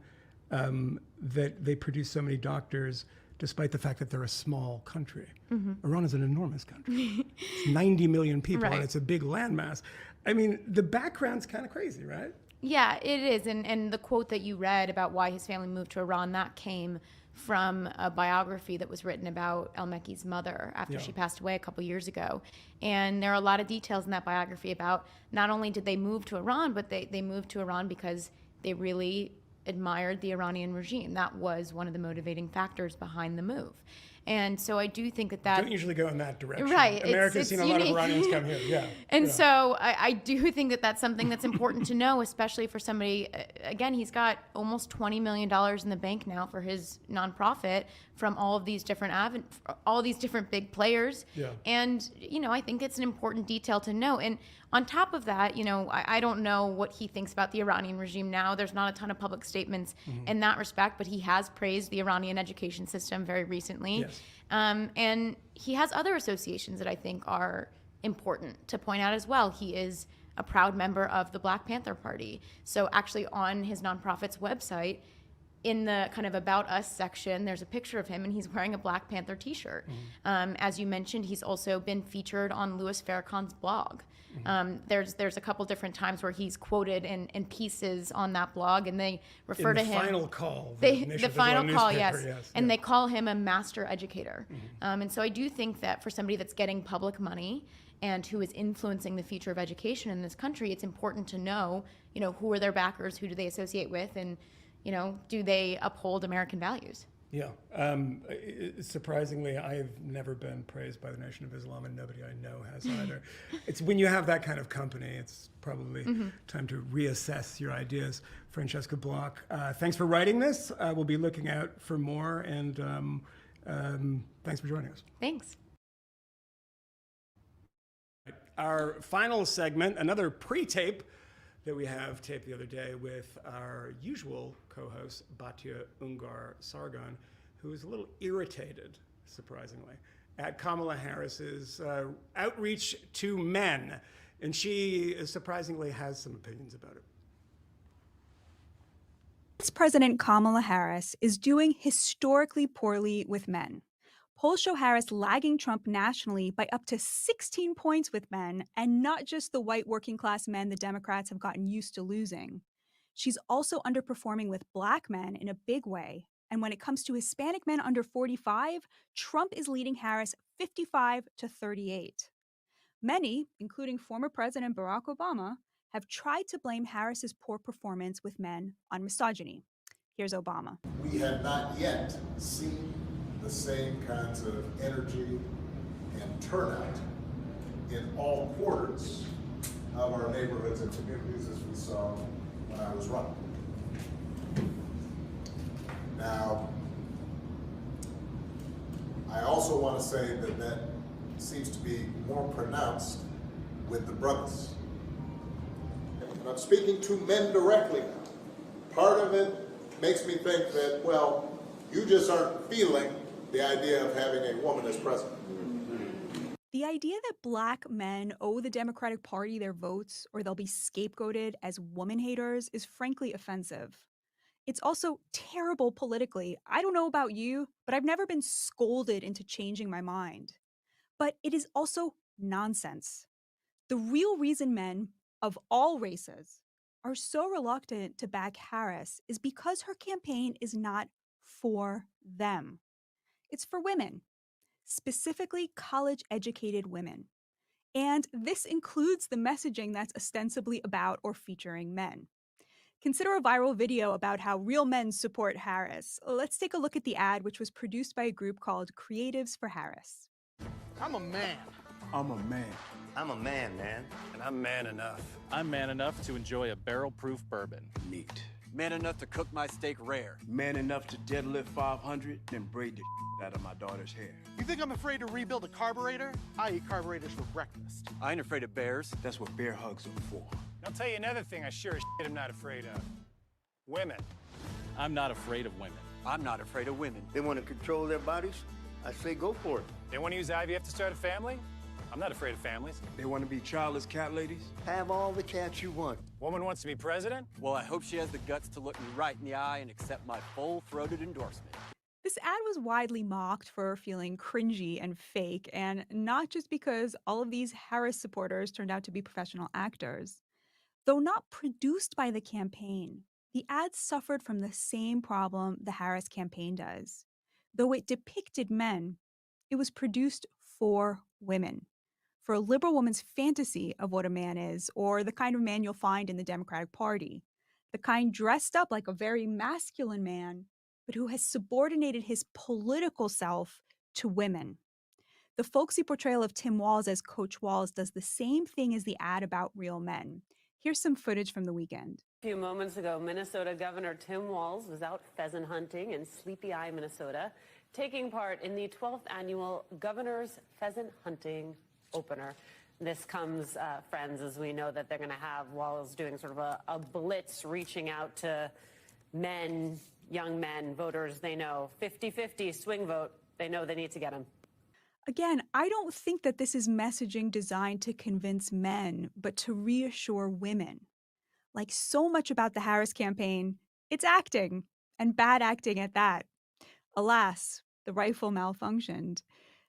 Speaker 1: that they produce so many doctors, despite the fact that they're a small country. Iran is an enormous country. It's 90 million people, and it's a big landmass. I mean, the background's kind of crazy, right?
Speaker 10: Yeah, it is. And the quote that you read about why his family moved to Iran, that came from a biography that was written about El-Malki's mother after she passed away a couple years ago. And there are a lot of details in that biography about not only did they move to Iran, but they moved to Iran because they really admired the Iranian regime. That was one of the motivating factors behind the move. And so I do think that
Speaker 1: don't usually go in that direction.
Speaker 10: Right.
Speaker 1: America's seen a lot of Iranians come here. Yeah.
Speaker 10: And so I do think that that's something that's important to know, especially for somebody, again, he's got almost $20 million in the bank now for his nonprofit from all of these different big players.
Speaker 1: Yeah.
Speaker 10: And, I think it's an important detail to know. And on top of that, I don't know what he thinks about the Iranian regime now. There's not a ton of public statements in that respect, but he has praised the Iranian education system very recently.
Speaker 1: Yes.
Speaker 10: And he has other associations that I think are important to point out as well. He is a proud member of the Black Panther Party. So actually on his nonprofit's website, in the kind of About Us section, there's a picture of him, and he's wearing a Black Panther t-shirt. As you mentioned, he's also been featured on Louis Farrakhan's blog. There's a couple different times where he's quoted in pieces on that blog, and they refer to him.
Speaker 1: Final call.
Speaker 10: The final call, yes. And they call him a master educator. And so I do think that for somebody that's getting public money and who is influencing the future of education in this country, it's important to know, who are their backers, who do they associate with, and, do they uphold American values?
Speaker 1: Yeah. Surprisingly, I've never been praised by the Nation of Islam, and nobody I know has either. It's when you have that kind of company, it's probably time to reassess your ideas. Francesca Block, thanks for writing this. We'll be looking out for more, and thanks for joining us.
Speaker 10: Thanks.
Speaker 1: Our final segment, another pre-tape that we have taped the other day with our usual co-host, Batya Ungar-Sargon, who is a little irritated, surprisingly, at Kamala Harris's outreach to men. And she surprisingly has some opinions about it.
Speaker 11: Vice President Kamala Harris is doing historically poorly with men. Polls show Harris lagging Trump nationally by up to 16 points with men, and not just the white working class men the Democrats have gotten used to losing. She's also underperforming with Black men in a big way. And when it comes to Hispanic men under 45, Trump is leading Harris 55-38. Many, including former President Barack Obama, have tried to blame Harris's poor performance with men on misogyny. Here's Obama.
Speaker 12: We have not yet seen the same kinds of energy and turnout in all quarters of our neighborhoods and communities as we saw when I was running. Now, I also want to say that that seems to be more pronounced with the brothers. And I'm speaking to men directly now. Part of it makes me think that, well, you just aren't feeling the idea of having a woman as president.
Speaker 11: The idea that Black men owe the Democratic Party their votes or they'll be scapegoated as woman haters is frankly offensive. It's also terrible politically. I don't know about you, but I've never been scolded into changing my mind. But it is also nonsense. The real reason men of all races are so reluctant to back Harris is because her campaign is not for them. It's for women, specifically college-educated women. And this includes the messaging that's ostensibly about or featuring men. Consider a viral video about how real men support Harris. Let's take a look at the ad, which was produced by a group called Creatives for Harris.
Speaker 13: I'm a man.
Speaker 14: I'm a man.
Speaker 13: I'm a man, man.
Speaker 14: And I'm man enough.
Speaker 15: I'm man enough to enjoy a barrel-proof bourbon.
Speaker 14: Neat.
Speaker 13: Man enough to cook my steak rare.
Speaker 14: Man enough to deadlift 500, then braid the out of my daughter's hair.
Speaker 13: You think I'm afraid to rebuild a carburetor? I eat carburetors for breakfast. I ain't afraid of bears.
Speaker 14: That's what bear hugs are for.
Speaker 16: I'll tell you another thing I sure as shit am not afraid of. Women.
Speaker 15: I'm not afraid of women.
Speaker 13: I'm not afraid of women.
Speaker 17: They want to control their bodies? I say go for it.
Speaker 16: They want to use IVF to start a family? I'm not afraid of families.
Speaker 14: They want to be childless cat ladies?
Speaker 17: Have all the cats you want.
Speaker 16: Woman wants to be president?
Speaker 13: Well, I hope she has the guts to look me right in the eye and accept my full-throated endorsement.
Speaker 11: This ad was widely mocked for feeling cringy and fake, and not just because all of these Harris supporters turned out to be professional actors. Though not produced by the campaign, the ad suffered from the same problem the Harris campaign does. Though it depicted men, it was produced for women, for a liberal woman's fantasy of what a man is, or the kind of man you'll find in the Democratic Party, the kind dressed up like a very masculine man, but who has subordinated his political self to women. The folksy portrayal of Tim Walz as Coach Walz does the same thing as the ad about real men. Here's some footage from the weekend.
Speaker 18: A few moments ago, Minnesota Governor Tim Walz was out pheasant hunting in Sleepy Eye, Minnesota, taking part in the 12th annual Governor's Pheasant Hunting Opener. This comes, friends, as we know that they're going to have Walz doing sort of a blitz, reaching out to men, young men, voters they know, 50-50 swing vote, they know they need to get them.
Speaker 11: Again, I don't think that this is messaging designed to convince men, but to reassure women. Like so much about the Harris campaign, it's acting. and bad acting at that. Alas, the rifle malfunctioned.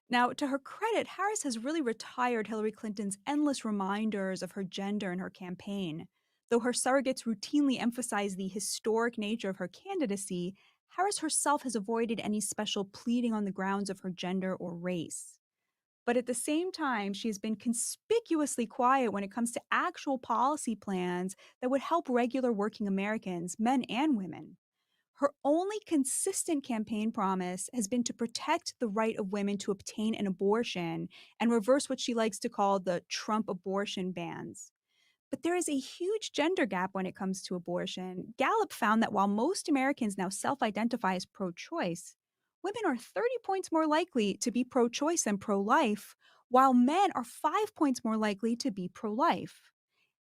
Speaker 11: Now, to her credit, Harris has really retired Hillary Clinton's endless reminders of her gender in her campaign. Though her surrogates routinely emphasize the historic nature of her candidacy, Harris herself has avoided any special pleading on the grounds of her gender or race. But at the same time, she has been conspicuously quiet when it comes to actual policy plans that would help regular working Americans, men and women. Her only consistent campaign promise has been to protect the right of women to obtain an abortion and reverse what she likes to call the Trump abortion bans. But there is a huge gender gap when it comes to abortion. Gallup found that while most Americans now self-identify as pro-choice, women are 30 points more likely to be pro-choice than pro-life, while men are 5 points more likely to be pro-life.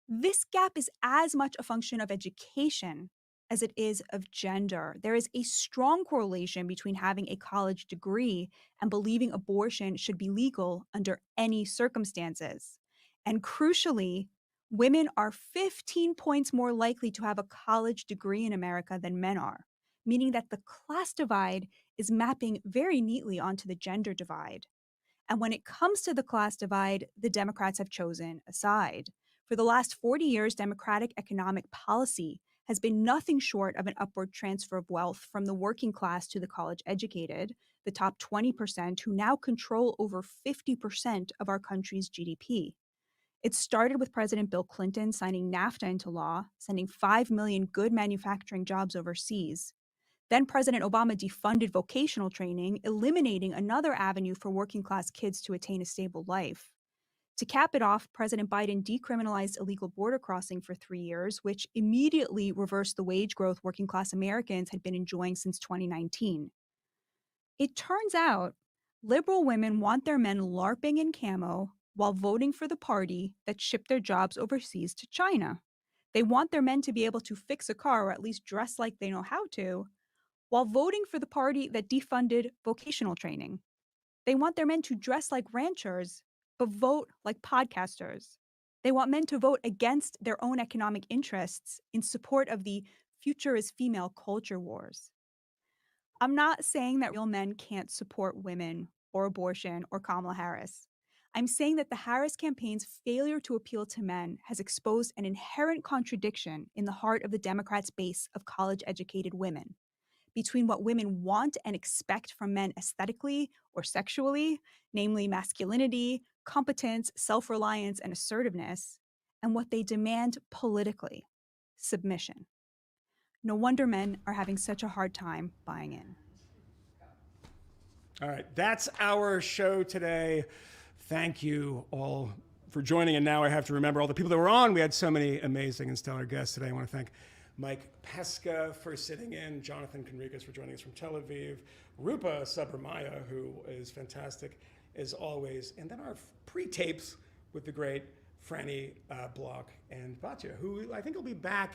Speaker 11: This gap is as much a function of education as it is of gender. There is a strong correlation between having a college degree and believing abortion should be legal under any circumstances. And crucially, women are 15 points more likely to have a college degree in America than men are, meaning that the class divide is mapping very neatly onto the gender divide. And when it comes to the class divide, the Democrats have chosen a side. For the last 40 years, Democratic economic policy has been nothing short of an upward transfer of wealth from the working class to the college educated, the top 20% who now control over 50% of our country's GDP. It started with President Bill Clinton signing NAFTA into law, sending 5 million good manufacturing jobs overseas. Then President Obama defunded vocational training, eliminating another avenue for working class kids to attain a stable life. To cap it off, President Biden decriminalized illegal border crossing for 3 years, which immediately reversed the wage growth working class Americans had been enjoying since 2019. It turns out liberal women want their men LARPing in camo while voting for the party that shipped their jobs overseas to China. They want their men to be able to fix a car or at least dress like they know how to, while voting for the party that defunded vocational training. They want their men to dress like ranchers, but vote like podcasters. They want men to vote against their own economic interests in support of the future is female culture wars. I'm not saying that real men can't support women or abortion or Kamala Harris. I'm saying that the Harris campaign's failure to appeal to men has exposed an inherent contradiction in the heart of the Democrats' base of college-educated women between what women want and expect from men aesthetically or sexually, namely masculinity, competence, self-reliance, and assertiveness, and what they demand politically, submission. No wonder men are having such a hard time buying in.
Speaker 1: All right, that's our show today. Thank you all for joining. And now I have to remember all the people that were on. We had so many amazing and stellar guests today. I want to thank Mike Pesca for sitting in, Jonathan Conricus for joining us from Tel Aviv, Rupa Subramanya, who is fantastic as always, and then our pre-tapes with the great Franny Block and Batya, who I think will be back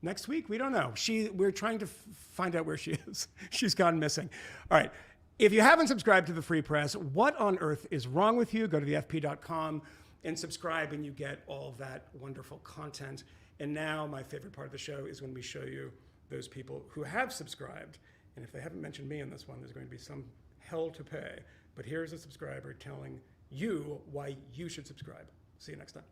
Speaker 1: next week. We don't know. We're trying to find out where she is. She's gone missing. All right. If you haven't subscribed to the Free Press, what on earth is wrong with you? Go to thefp.com and subscribe, and you get all of that wonderful content. And now my favorite part of the show is when we show you those people who have subscribed. And if they haven't mentioned me in this one, there's going to be some hell to pay. But here's a subscriber telling you why you should subscribe. See you next time.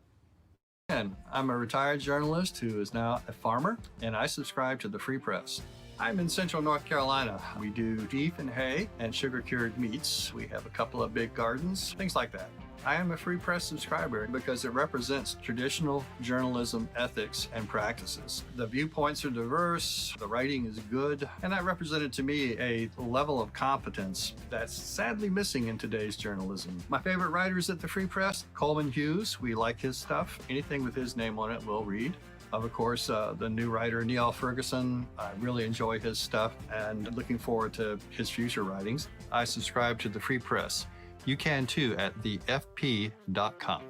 Speaker 19: And I'm a retired journalist who is now a farmer, and I subscribe to the Free Press. I'm in Central North Carolina. We do beef and hay and sugar-cured meats. We have a couple of big gardens, things like that. I am a Free Press subscriber because it represents traditional journalism ethics and practices. The viewpoints are diverse, the writing is good, and that represented to me a level of competence that's sadly missing in today's journalism. My favorite writers at the Free Press, Coleman Hughes, we like his stuff. Anything with his name on it, we'll read. Of course, the new writer, Neil Ferguson, I really enjoy his stuff and looking forward to his future writings. I subscribe to the Free Press. You can too at thefp.com.